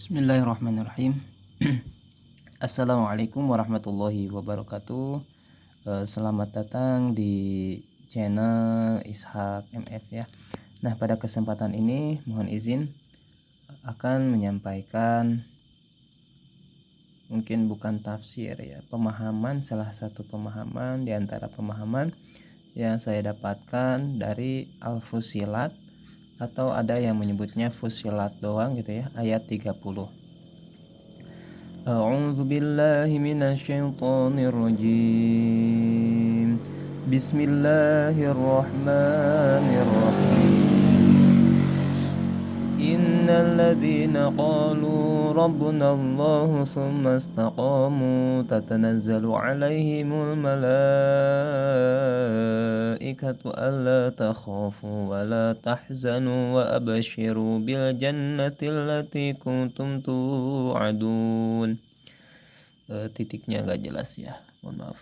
Bismillahirrahmanirrahim. Assalamualaikum warahmatullahi wabarakatuh. Selamat datang di channel Ishak MF ya. Nah, pada kesempatan ini mohon izin akan menyampaikan mungkin bukan tafsir ya, pemahaman, salah satu pemahaman di antara pemahaman yang saya dapatkan dari Al-Fusilat, atau ada yang menyebutnya Fusilat doang gitu ya, ayat 30. A'udzu billahi minasyaitonir rajim. Bismillahirrahmanirrahim. Innal ladzina qalu rabbuna Allah tsumma istaqamu tatanazzalu 'alaihimul malaikatu alla takhafu wa la tahzanu wa abshiru bil jannati allati kuntum tu'adun. Titiknya enggak jelas ya, mohon maaf.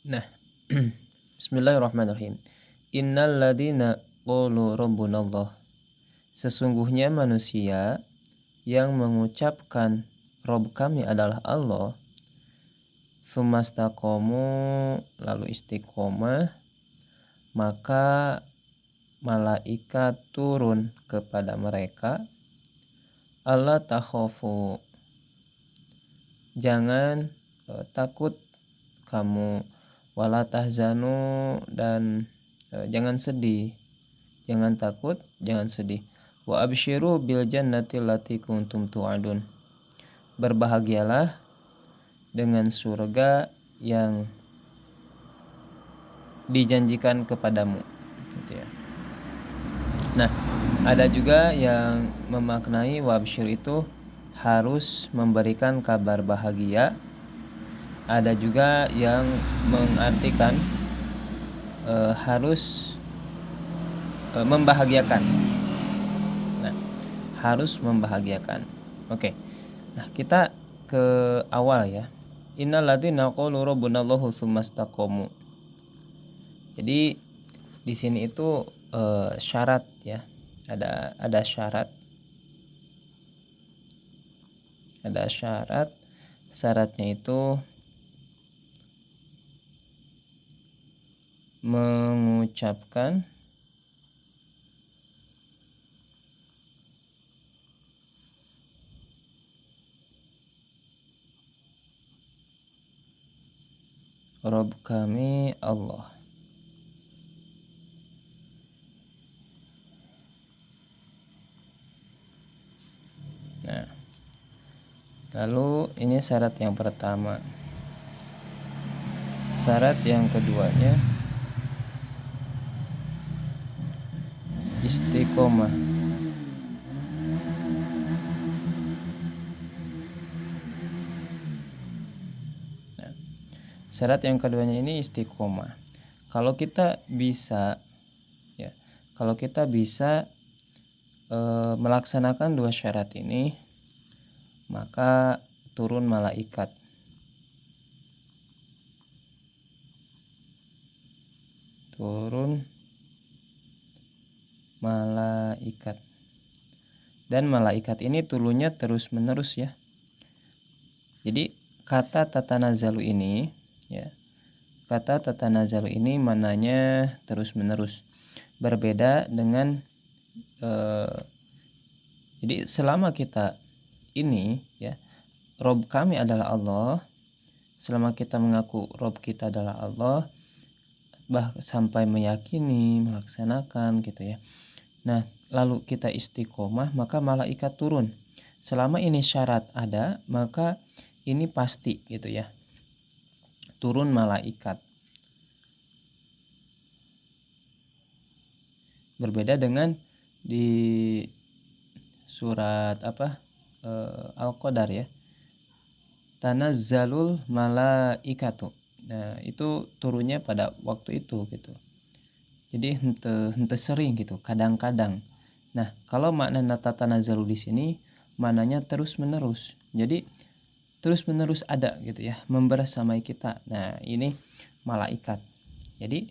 Nah, Bismillahirrahmanirrahim. Innal ladzina qalu rabbunallah. Sesungguhnya manusia yang mengucapkan Rob kami adalah Allah, tsumastaqamu, lalu istiqomah, maka malaikat turun kepada mereka. Allah takhafu, jangan takut kamu, wala tahzanu, dan jangan sedih, jangan takut, jangan sedih. Wa abshiru bil jannati allati kuntum tu'adun. Berbahagialah dengan surga yang dijanjikan kepadamu gitu ya. Nah, ada juga yang memaknai wa abshir itu harus memberikan kabar bahagia. Ada juga yang mengartikan harus membahagiakan. Nah, harus membahagiakan. Oke. Nah, kita ke awal ya. Innal ladzina qalu rabbunallahu tsumastaqamu. Jadi di sini itu syarat ya. Ada syarat. Ada syarat. Syaratnya itu mengucapkan Rob kami Allah. Nah, lalu ini syarat yang pertama. Syarat yang keduanya istiqomah. Nah, syarat yang keduanya ini istiqomah. Kalau kita bisa ya, kalau kita bisa melaksanakan dua syarat ini, maka turun malaikat. Turun malaikat. Dan malaikat ini turunnya terus menerus ya. Jadi kata tatanazzalu ini ya. Kata tatanazzalu ini mananya terus menerus. Berbeda dengan jadi selama kita ini ya, Rob kami adalah Allah, selama kita mengaku Rob kita adalah Allah, sampai meyakini, melaksanakan gitu ya. Nah, lalu kita istiqomah, maka malaikat turun. Selama ini syarat ada, maka ini pasti gitu ya. Turun malaikat. Berbeda dengan di surat Al-Qadar ya. Tanazzalul malaikatu. Nah, itu turunnya pada waktu itu gitu. Jadi hente sering gitu, kadang-kadang. Nah, kalau makna tatanazzalu di sini maknanya terus-menerus. Jadi terus-menerus ada gitu ya, membersamai kita. Nah, ini malaikat. Jadi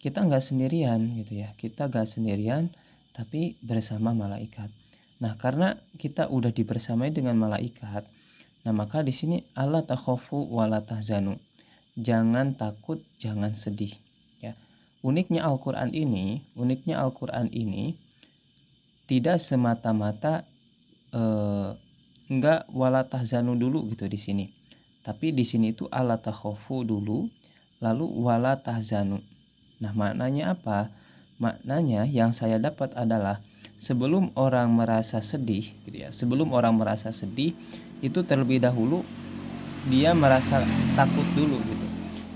kita nggak sendirian gitu ya, kita nggak sendirian tapi bersama malaikat. Nah, karena kita udah dibersamai dengan malaikat, nah maka di sini alla takhafu wala tahzanu, jangan takut, jangan sedih ya. Uniknya Al-Qur'an ini tidak semata-mata enggak wala tahzanu dulu gitu di sini. Tapi di sini itu alla takhafu dulu lalu wala tahzanu. Nah, maknanya apa? Maknanya yang saya dapat adalah sebelum orang merasa sedih gitu ya. Sebelum orang merasa sedih itu terlebih dahulu dia merasa takut dulu gitu.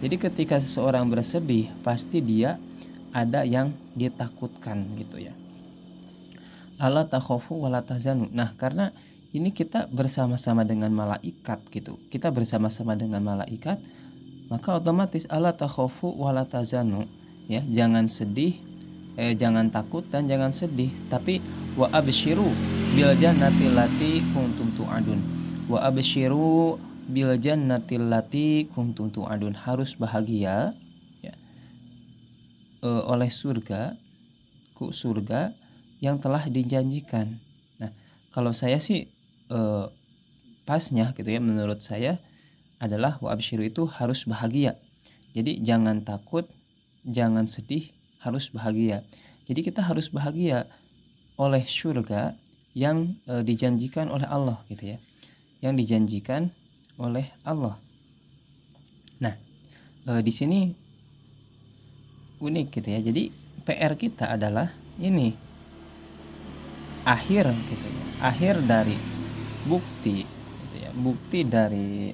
Jadi ketika seseorang bersedih pasti dia ada yang ditakutkan gitu ya. Alla takhafu wala tahzanu. Nah, karena ini kita bersama-sama dengan malaikat gitu. Kita bersama-sama dengan malaikat, maka otomatis alla takhafu wala tahzanu ya, jangan sedih, jangan takut dan jangan sedih, tapi wa absyiru bil jannati allati kuntum tu'adun. Wa absyiru bil jannati allati kuntum tu'adun, harus bahagia ya, oleh surga yang telah dijanjikan. Nah, kalau saya sih pasnya gitu ya, menurut saya adalah wa absyiru itu harus bahagia. Jadi jangan takut, jangan sedih, harus bahagia. Jadi kita harus bahagia oleh surga yang dijanjikan oleh Allah gitu ya. Yang dijanjikan oleh Allah. Nah, di sini unik gitu ya. Jadi PR kita adalah ini akhir gitu ya. Akhir dari bukti gitu ya. Bukti dari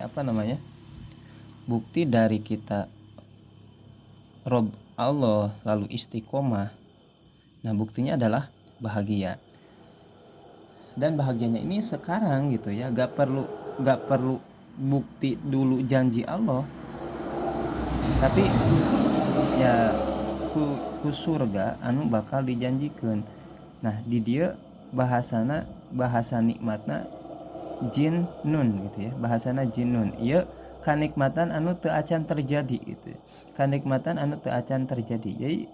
bukti dari kita Rob Allah lalu istiqomah. Nah, buktinya adalah bahagia. Dan bahagianya ini sekarang gitu ya, gak perlu bukti dulu janji Allah, tapi ya ku surga anu bakal dijanjikan. Nah, di dia bahasa nikmatna jinnun gitu ya, bahasana jinnun. Ieu kanikmatan anu teu acan terjadi gitu. Kanikmatan anu teu acan terjadi. Jadi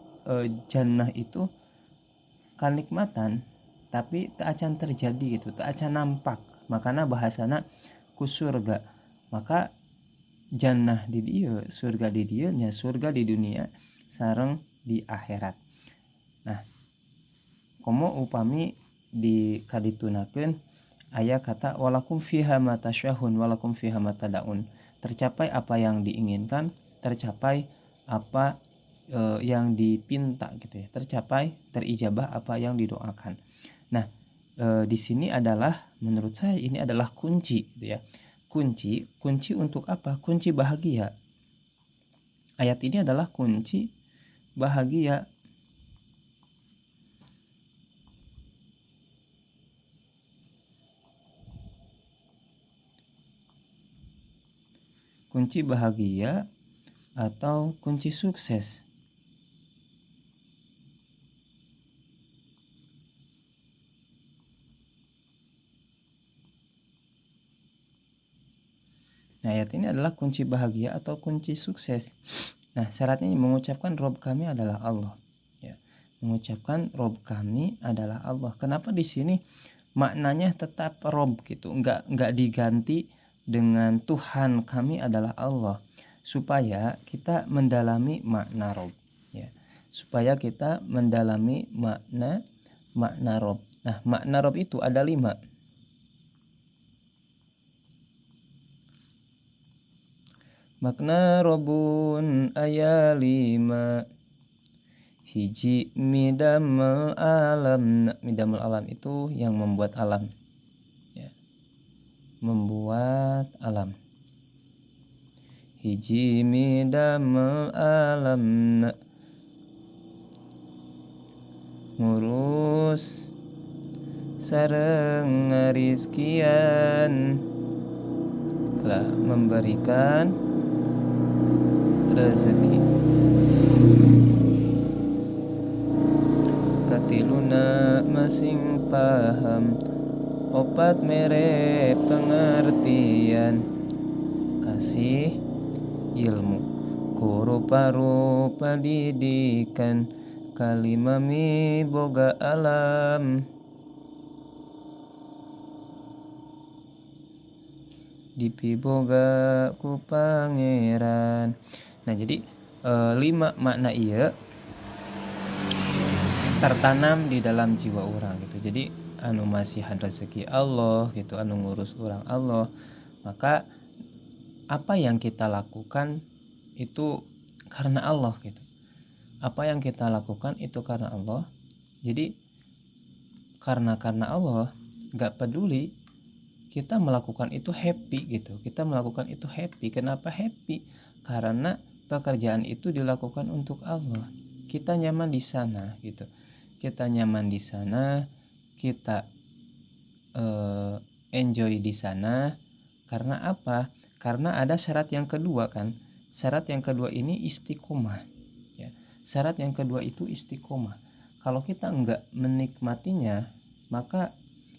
jannah itu kanikmatan tapi teu acan terjadi gitu, teu acan nampak. Makana bahasana ku surga. Maka jannah di dieu, surga di dieu nya, surga di dunia sareng di akhirat. Nah, komo upami dikaditunakeun aya kata walakum fiha ma tasyahun walakum fiha ma tadaun, tercapai apa yang diinginkan, tercapai apa yang dipinta gitu ya, tercapai terijabah apa yang didoakan. Nah, di sini adalah menurut saya ini adalah kunci gitu ya. Kunci untuk apa? Kunci bahagia. Ayat ini adalah kunci bahagia. Kunci bahagia atau kunci sukses. Nah, ayat ini adalah kunci bahagia atau kunci sukses. Nah, syaratnya mengucapkan Rob kami adalah Allah. Ya, mengucapkan Rob kami adalah Allah. Kenapa di sini maknanya tetap Rob gitu, enggak diganti dengan Tuhan kami adalah Allah, supaya kita mendalami makna Rob. Ya, supaya kita mendalami makna Rob. Nah, makna Rob itu ada 5. Makna robun aya 5. Hiji midamul alam. Midamul alam itu yang membuat alam ya. Membuat alam. Hiji midamul alam, ngurus sareng ngarizkian, telah memberikan rezeki. Katiluna masing paham, opat mere pengertian, kasih ilmu rupa-rupa didikan kalimami boga alam dipiboga ku pangeran. Nah jadi 5 makna iya tertanam di dalam jiwa orang gitu. Jadi anu masihan rezeki Allah gitu, anu ngurus orang Allah, maka apa yang kita lakukan itu karena Allah gitu. Apa yang kita lakukan itu karena Allah. Jadi karena Allah gak peduli kita melakukan itu happy gitu. Kita melakukan itu happy. Kenapa happy? Karena pekerjaan itu dilakukan untuk Allah. Kita nyaman di sana gitu. Kita nyaman di sana, kita enjoy di sana. Karena apa? Karena ada syarat yang kedua kan. Syarat yang kedua ini istiqomah. Ya. Syarat yang kedua itu istiqomah. Kalau kita enggak menikmatinya, maka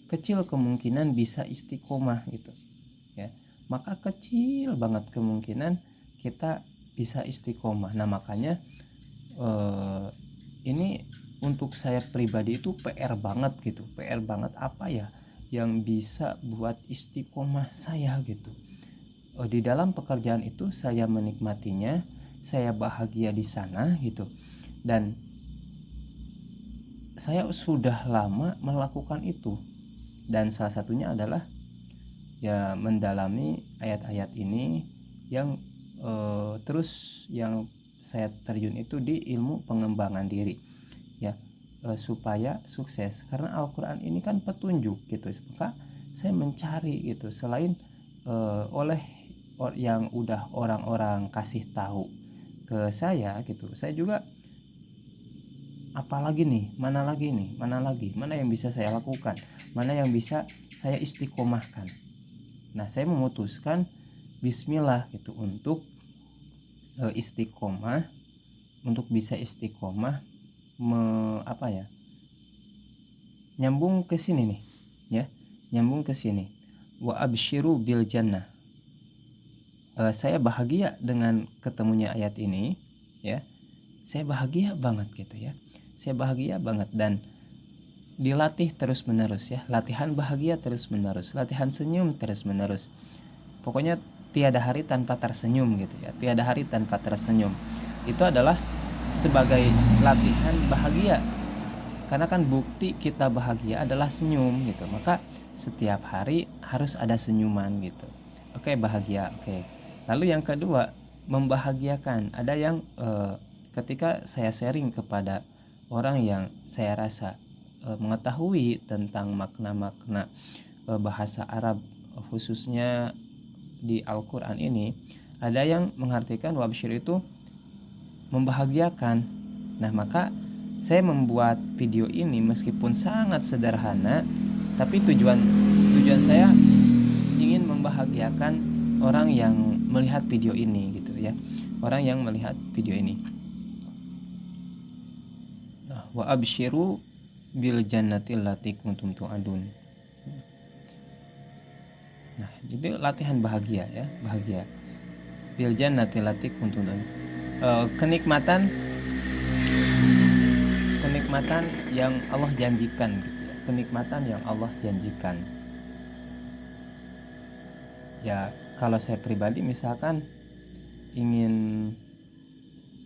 kecil kemungkinan bisa istiqomah gitu ya, maka kecil banget kemungkinan kita bisa istiqomah. Nah makanya ini untuk saya pribadi itu PR banget gitu, PR banget apa ya yang bisa buat istiqomah saya gitu. Di dalam pekerjaan itu saya menikmatinya, saya bahagia di sana gitu, dan saya sudah lama melakukan itu. Dan salah satunya adalah ya mendalami ayat-ayat ini yang terus yang saya terjun itu di ilmu pengembangan diri ya, supaya sukses. Karena Al-Quran ini kan petunjuk gitu, maka saya mencari gitu selain oleh yang udah orang-orang kasih tahu ke saya gitu, saya juga apalagi nih, mana lagi, mana yang bisa saya lakukan, mana yang bisa saya istiqomahkan. Nah saya memutuskan bismillah gitu untuk istiqomah, untuk bisa istiqomah nyambung ke sini nih ya, nyambung ke sini. Wa absyiru bil jannah. Saya bahagia dengan ketemunya ayat ini ya, saya bahagia banget gitu ya, saya bahagia banget. Dan dilatih terus menerus ya, latihan bahagia terus menerus, latihan senyum terus menerus. Pokoknya tiada hari tanpa tersenyum gitu ya, tiada hari tanpa tersenyum. Itu adalah sebagai latihan bahagia, karena kan bukti kita bahagia adalah senyum gitu. Maka setiap hari harus ada senyuman gitu. Oke, bahagia. Oke. Lalu yang kedua, membahagiakan. Ada yang ketika saya sharing kepada orang yang saya rasa mengetahui tentang makna-makna bahasa Arab, khususnya di Al-Quran ini, ada yang mengartikan wabsyir itu membahagiakan. Nah maka saya membuat video ini meskipun sangat sederhana, tapi tujuan saya ingin membahagiakan orang yang melihat video ini gitu ya, orang yang melihat video ini. Wa absyiru bil jannati allati kuntum tu'adun. Nah, jadi latihan bahagia ya, bahagia. Bil jannati allati kuntum tu'adun. Kenikmatan yang Allah janjikan gitu ya. Kenikmatan yang Allah janjikan. Ya, kalau saya pribadi misalkan ingin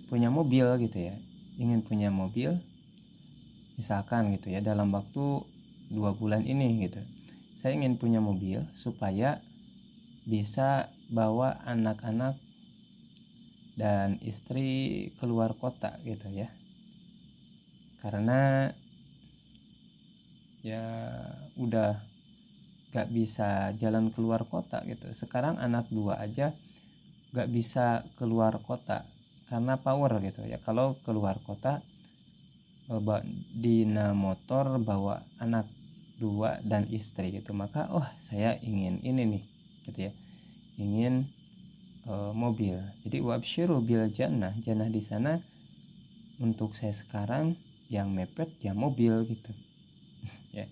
punya mobil gitu ya, ingin punya mobil misalkan gitu ya, dalam waktu 2 bulan ini gitu, saya ingin punya mobil supaya bisa bawa anak-anak dan istri keluar kota gitu ya, karena ya udah gak bisa jalan keluar kota gitu. Sekarang anak 2 aja gak bisa keluar kota karena power gitu ya. Kalau keluar kota dina motor bawa anak 2 dan istri gitu, maka saya ingin ini nih gitu ya, ingin mobil. Jadi wabsyiru bil jannah, jannah di sana untuk saya sekarang yang mepet ya mobil gitu ya,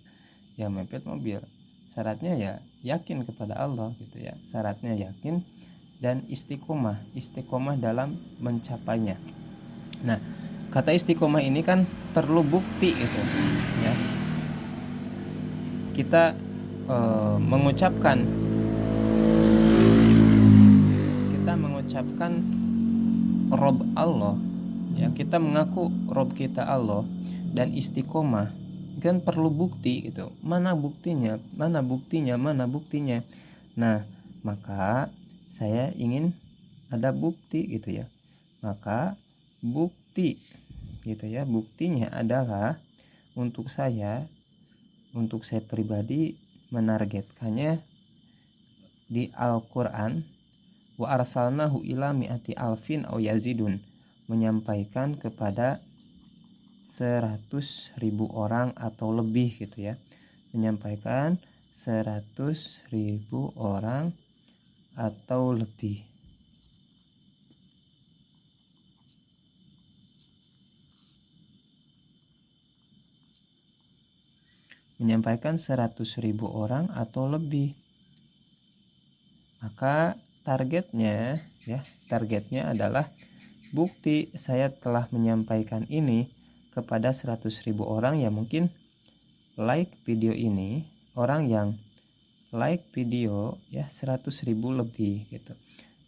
yang mepet mobil. Syaratnya ya yakin kepada Allah gitu ya, syaratnya yakin dan istiqomah dalam mencapainya. Nah, kata istiqomah ini kan perlu bukti itu ya. Kita mengucapkan Rob Allah ya, kita mengaku Rob kita Allah dan istiqomah kan perlu bukti gitu. Mana buktinya? Nah, maka saya ingin ada bukti gitu ya. Maka bukti gitu ya, buktinya adalah untuk saya pribadi menargetkannya di Al-Qur'an, wa arsalnahu ila mi'ati alfin au yazidun, menyampaikan kepada 100.000 orang atau lebih gitu ya. Menyampaikan 100.000 orang atau lebih. Menyampaikan 100.000 orang atau lebih. Maka targetnya adalah bukti saya telah menyampaikan ini kepada 100.000 orang ya, mungkin like video ini, orang yang like video ya 100.000 lebih gitu,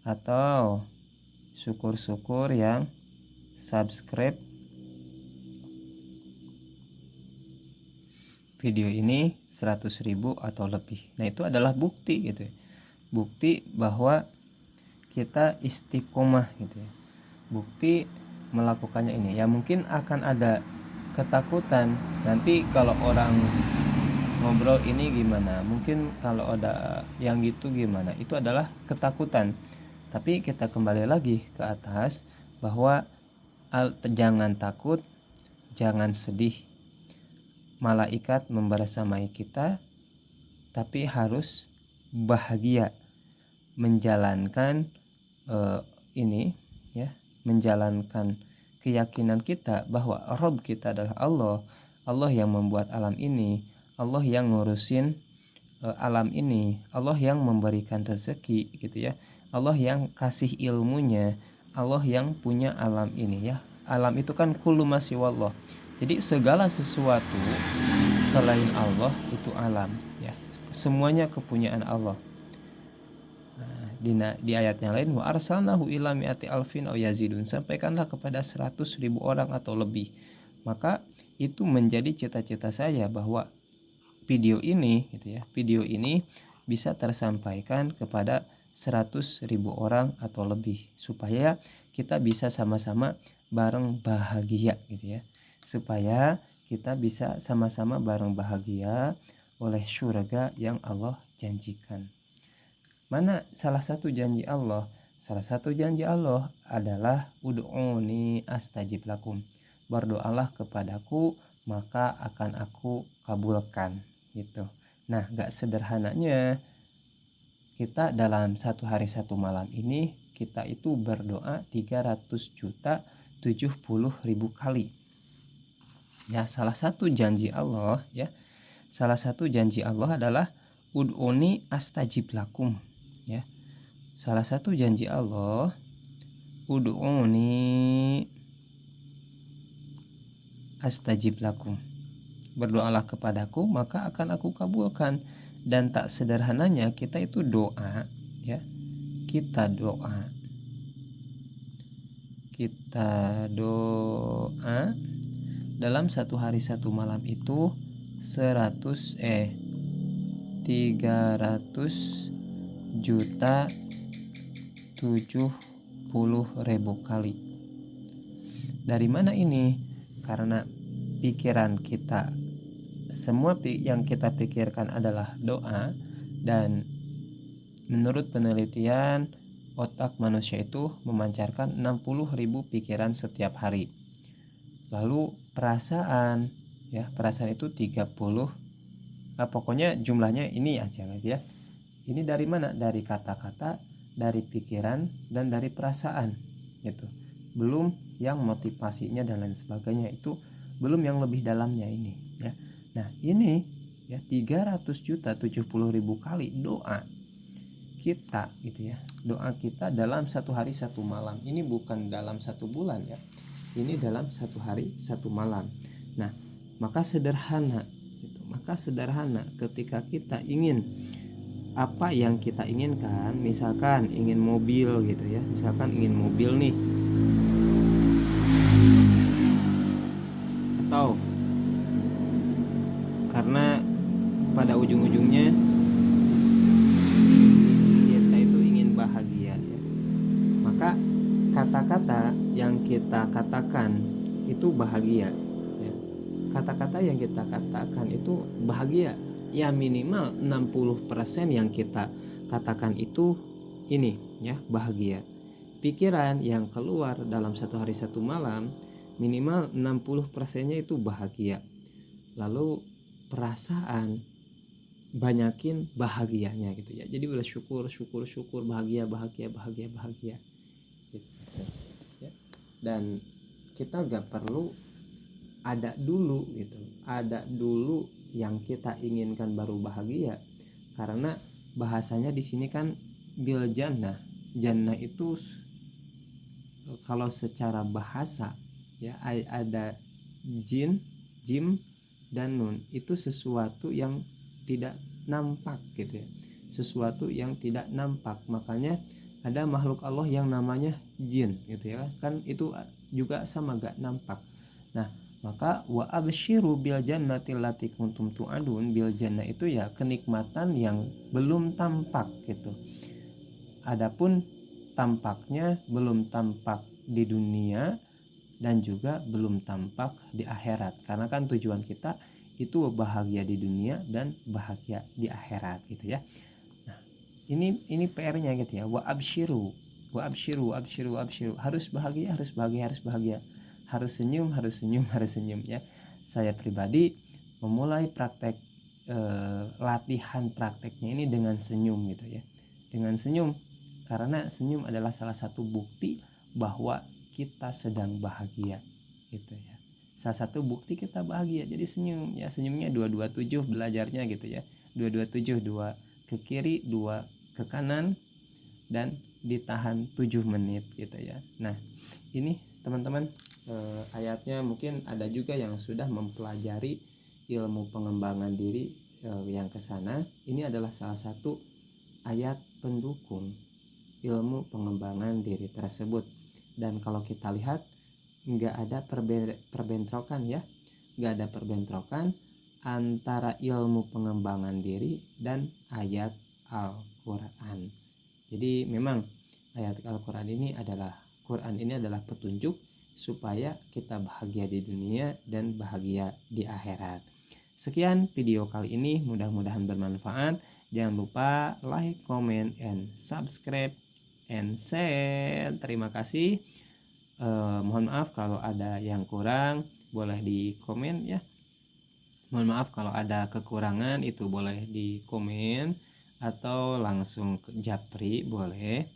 atau syukur-syukur yang subscribe video ini 100.000 atau lebih. Nah, itu adalah bukti gitu ya. Bukti bahwa kita istiqomah gitu ya. Bukti melakukannya ini. Ya mungkin akan ada ketakutan nanti kalau orang ngobrol ini gimana, mungkin kalau ada yang gitu gimana. Itu adalah ketakutan. Tapi kita kembali lagi ke atas bahwa jangan takut, jangan sedih. Malaikat membersamai kita, tapi harus bahagia menjalankan ini ya, menjalankan keyakinan kita bahwa Rabb kita adalah Allah yang membuat alam ini, Allah yang ngurusin alam ini, Allah yang memberikan rezeki gitu ya, Allah yang kasih ilmunya, Allah yang punya alam ini ya. Alam itu kan kullu ma siwallah. Jadi segala sesuatu selain Allah itu alam ya. Semuanya kepunyaan Allah. Di ayat yang lain, wa arsalnahu ila mi'ati alfin aw yazidun, sampaikanlah kepada 100.000 orang atau lebih. Maka itu menjadi cita-cita saya bahwa video ini gitu ya, video ini bisa tersampaikan kepada 100.000 orang atau lebih, supaya kita bisa sama-sama bareng bahagia gitu ya. Supaya kita bisa sama-sama bareng bahagia oleh syurga yang Allah janjikan. Mana salah satu janji Allah? Salah satu janji Allah adalah ud'uni astajib lakum. Berdoalah kepadaku maka akan aku kabulkan gitu. Nah, gak sederhananya kita dalam satu hari satu malam ini kita itu berdoa 300.070.000 kali. Ya, salah satu janji Allah ya. Salah satu janji Allah adalah ud'uni astajib lakum ya. Salah satu janji Allah, ud'uni astajib lakum. Berdoalah kepadaku maka akan aku kabulkan. Dan tak sederhananya kita itu doa ya. Kita doa dalam satu hari satu malam itu 300.070.000 kali. Dari mana ini? Karena pikiran kita, semua yang kita pikirkan adalah doa, dan menurut penelitian otak manusia itu memancarkan 60.000 pikiran setiap hari. Lalu perasaan itu 30. Pokoknya jumlahnya ini aja ya. Ini dari mana? Dari kata-kata, dari pikiran, dan dari perasaan gitu. Belum yang motivasinya dan lain sebagainya, itu belum yang lebih dalamnya ini ya. Nah, ini ya 300.070.000 kali doa kita gitu ya, doa kita dalam satu hari satu malam. Ini bukan dalam satu bulan ya, ini dalam satu hari satu malam. Nah, maka sederhana gitu. Maka sederhana ketika kita ingin apa yang kita inginkan, misalkan ingin mobil gitu ya, misalkan ingin mobil nih, atau karena pada ujung-ujungnya kita itu ingin bahagia ya, maka kata-kata yang kita katakan itu bahagia ya. Kata-kata yang kita katakan itu bahagia ya, minimal 60% yang kita katakan itu ini ya bahagia. Pikiran yang keluar dalam satu hari satu malam minimal 60%-nya itu bahagia. Lalu perasaan banyakin bahagianya gitu ya. Jadi bersyukur, syukur, bahagia gitu ya. Dan kita gak perlu ada dulu gitu, ada dulu yang kita inginkan baru bahagia, karena bahasanya di sini kan bil jannah. Jannah itu kalau secara bahasa ya ada jim dan nun, itu sesuatu yang tidak nampak gitu ya, sesuatu yang tidak nampak. Makanya ada makhluk Allah yang namanya jin gitu ya kan, itu juga sama gak nampak. Nah, maka wa absyiru bil jannati allati kuntum tu'adun. Bil jannah itu ya kenikmatan yang belum tampak gitu. Adapun tampaknya belum tampak di dunia dan juga belum tampak di akhirat. Karena kan tujuan kita itu bahagia di dunia dan bahagia di akhirat gitu ya. Nah, ini PR-nya gitu ya. Wa absyiru, harus bahagia, harus senyum ya. Saya pribadi memulai praktek latihan prakteknya ini dengan senyum gitu ya. Dengan senyum, karena senyum adalah salah satu bukti bahwa kita sedang bahagia gitu ya. Salah satu bukti kita bahagia, jadi senyum ya. Senyumnya 227 belajarnya gitu ya. 227, 2 ke kiri, 2 ke kanan, dan ditahan 7 menit gitu ya. Nah, ini teman-teman ayatnya mungkin ada juga yang sudah mempelajari ilmu pengembangan diri yang kesana. Ini adalah salah satu ayat pendukung ilmu pengembangan diri tersebut. Dan kalau kita lihat nggak ada perbentrokan ya, nggak ada perbentrokan antara ilmu pengembangan diri dan ayat Al-Quran. Jadi memang ayat Al-Quran ini adalah petunjuk supaya kita bahagia di dunia dan bahagia di akhirat. Sekian video kali ini, mudah-mudahan bermanfaat. Jangan lupa like, comment, and subscribe and share. Terima kasih. Mohon maaf kalau ada yang kurang, boleh di komen ya. Mohon maaf kalau ada kekurangan, itu boleh di komen atau langsung ke japri boleh.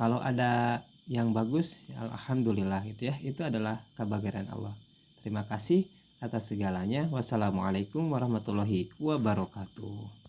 Kalau ada yang bagus, alhamdulillah gitu ya. Itu adalah kebahagiaan Allah. Terima kasih atas segalanya. Wassalamualaikum warahmatullahi wabarakatuh.